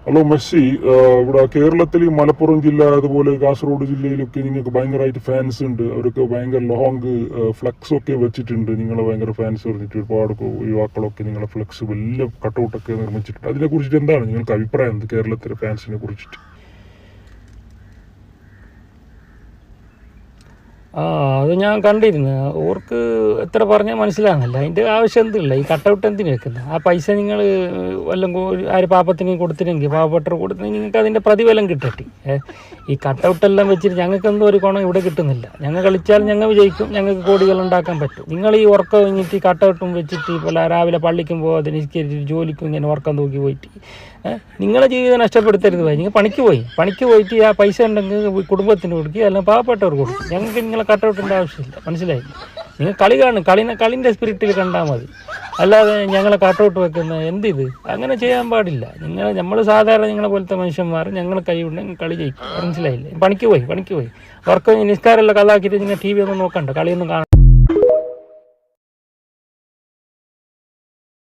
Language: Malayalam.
ഹലോ മെസ്സി, ഇവിടെ കേരളത്തിൽ മലപ്പുറം ജില്ല അതുപോലെ കാസർഗോഡ് ജില്ലയിലൊക്കെ നിങ്ങൾക്ക് ഭയങ്കരമായിട്ട് ഫാൻസ് ഉണ്ട്. അവരൊക്കെ ഭയങ്കര ലോങ് ഫ്ലെക്സ് ഒക്കെ വെച്ചിട്ടുണ്ട്. നിങ്ങളെ ഭയങ്കര ഫാൻസ് പറഞ്ഞിട്ട് ഒരുപാട് യുവാക്കളൊക്കെ നിങ്ങളെ ഫ്ലെക്സ് വലിയ കട്ടൗട്ടൊക്കെ നിർമ്മിച്ചിട്ടുണ്ട്. അതിനെ കുറിച്ചിട്ട് എന്താണ് നിങ്ങൾക്ക് അഭിപ്രായം? എന്ത് കേരളത്തിലെ ഫാൻസിനെ കുറിച്ചിട്ട്? അത് ഞാൻ കണ്ടിരുന്നു. ഓർക്ക് എത്ര പറഞ്ഞാൽ മനസ്സിലാകുന്നില്ല. അതിൻ്റെ ആവശ്യം എന്തില്ല. ഈ കട്ടൗട്ട് എന്തിനു വെക്കുന്നത്? ആ പൈസ നിങ്ങൾ വല്ലതും ആര് പാപ്പത്തിന് കൊടുത്തില്ലെങ്കിൽ, പാവപ്പെട്ടവർ കൊടുത്തില്ലെങ്കിൽ നിങ്ങൾക്ക് അതിൻ്റെ പ്രതിഫലം കിട്ടട്ടെ. ഈ കട്ടൗട്ടെല്ലാം വെച്ചിട്ട് ഞങ്ങൾക്ക് എന്തോ ഒരു ഗുണം ഇവിടെ കിട്ടുന്നില്ല. ഞങ്ങൾ കളിച്ചാൽ ഞങ്ങൾ വിജയിക്കും, ഞങ്ങൾക്ക് കോടികൾ ഉണ്ടാക്കാൻ പറ്റും. നിങ്ങൾ ഈ ഉറക്കം കഴിഞ്ഞിട്ട് ഈ കട്ടൗട്ടും വെച്ചിട്ട് ഇപ്പോൾ രാവിലെ പള്ളിക്കും പോകാതെ നിസ്കരിച്ചിട്ട് ജോലിക്കും ഇങ്ങനെ ഉറക്കം തൂക്കി പോയിട്ട് നിങ്ങളെ ജീവിതം നഷ്ടപ്പെടുത്തരുത്. നിങ്ങൾ പണിക്ക് പോയിട്ട് ആ പൈസ ഉണ്ടെങ്കിൽ കുടുംബത്തിന് കൊടുക്കുക, അല്ലെങ്കിൽ പാവപ്പെട്ടവർ കൊടുക്കും. ഞങ്ങൾക്ക് നിങ്ങളെ കട്ടൗട്ടിൻ്റെ ആവശ്യമില്ല. മനസ്സിലായില്ല? നിങ്ങൾ കളി കാണും, കളിൻ്റെ സ്പിരിറ്റിൽ കണ്ടാൽ മതി. അല്ലാതെ ഞങ്ങളെ കട്ടൗട്ട് വെക്കുന്ന എന്തിത്? അങ്ങനെ ചെയ്യാൻ പാടില്ല. നമ്മൾ സാധാരണ നിങ്ങളെ പോലത്തെ മനുഷ്യന്മാർ ഞങ്ങൾ കൈ ഉണ്ടെങ്കിൽ കളി ജയിക്കും. മനസ്സിലായില്ലേ? പണിക്ക് പോയി ഉറക്കം നിസ്കാരമെല്ലാം കഥാക്കിയിട്ട് നിങ്ങൾ TV ഒന്നും നോക്കണ്ട, കളിയൊന്നും കാണാൻ.